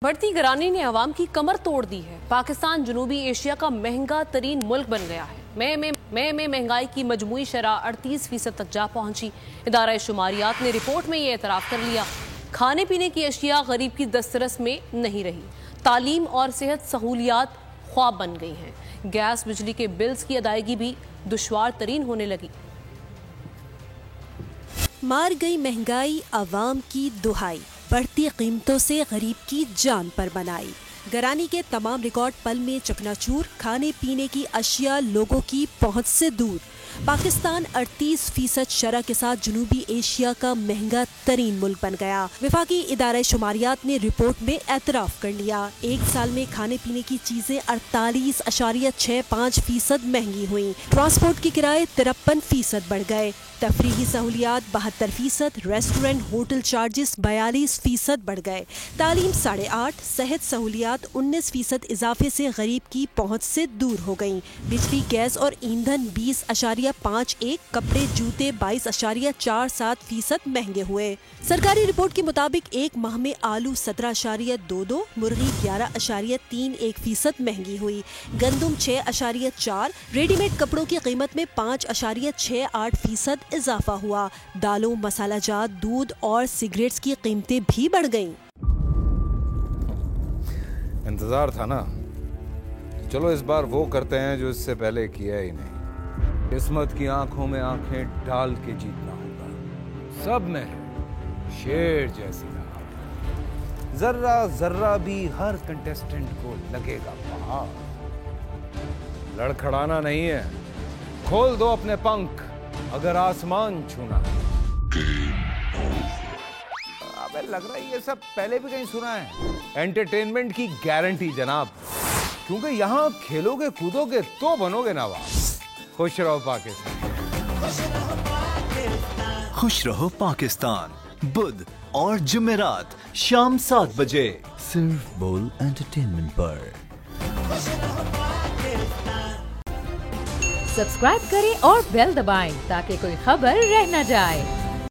बढ़ती गिरानी ने अवाम की कमर तोड़ दी है। पाकिस्तान जनूबी एशिया का महंगा तरीन मुल्क बन गया है। मई में महंगाई की मजमूई शरह 38% तक जा पहुंची। इदारा शुमारियात ने रिपोर्ट में ये एतराफ़ कर लिया। खाने पीने की अशिया गरीब की दस्तरस में नहीं रही। तालीम और सेहत सहूलियात ख्वाब बन गई हैं। गैस बिजली के बिल्स की अदायगी भी दुश्वार तरीन होने लगी। मार गई महंगाई, अवाम की दुहाई, बढ़ती कीमतों से गरीब की जान पर बनाई। गिरानी के तमाम रिकॉर्ड पल में चकनाचूर, खाने पीने की अशिया लोगों की पहुंच से दूर। पाकिस्तान 38% शरह के साथ जनूबी एशिया का महंगा तरीन मुल्क बन गया। विफाकी इदारा शुमारियात ने रिपोर्ट में एतराफ़ कर लिया। एक साल में खाने पीने की चीजें 48.65% महंगी हुई। ट्रांसपोर्ट के किराए 53% बढ़ गए। तफरीही सहूलियात 72%, रेस्टोरेंट होटल चार्जेस 42% बढ़ गए। तालीम 8.5%, सेहत सहूलियात 19% इजाफे से गरीब की पहुंच से दूर हो गईं। बिजली, गैस और ईंधन 20.51%, कपड़े जूते 22.47% महंगे हुए। सरकारी रिपोर्ट के मुताबिक एक माह में आलू 17.22, मुर्गी 11.31% महंगी हुई। गंदम 6.4, रेडीमेड कपड़ों की कीमत में 5.68% इजाफा हुआ। दालों, मसाला जात, दूध और सिगरेट्स की कीमतें भी बढ़ गईं। इंतजार था ना, चलो इस बार वो करते हैं जो इससे पहले किया ही नहीं। किस्मत की आंखों में आंखें डाल के जीतना होगा। सब में है शेर जैसी राह, जर्रा जर्रा भी हर कंटेस्टेंट को लगेगा पहाड़। लड़खड़ाना नहीं है, खोल दो अपने पंख अगर आसमान छूना है। अबे लग रहा है ये सब पहले भी कहीं सुना है। एंटरटेनमेंट की गारंटी जनाब, क्योंकि यहाँ खेलोगे कूदोगे तो बनोगे नवाब। खुश रहो पाकिस्तान। खुश रहो पाकिस्तान, बुध और जुमेरात शाम 7 बजे सिर्फ बोल एंटरटेनमेंट पर। सब्सक्राइब करें और बेल दबाएं ताकि कोई खबर रह न जाए।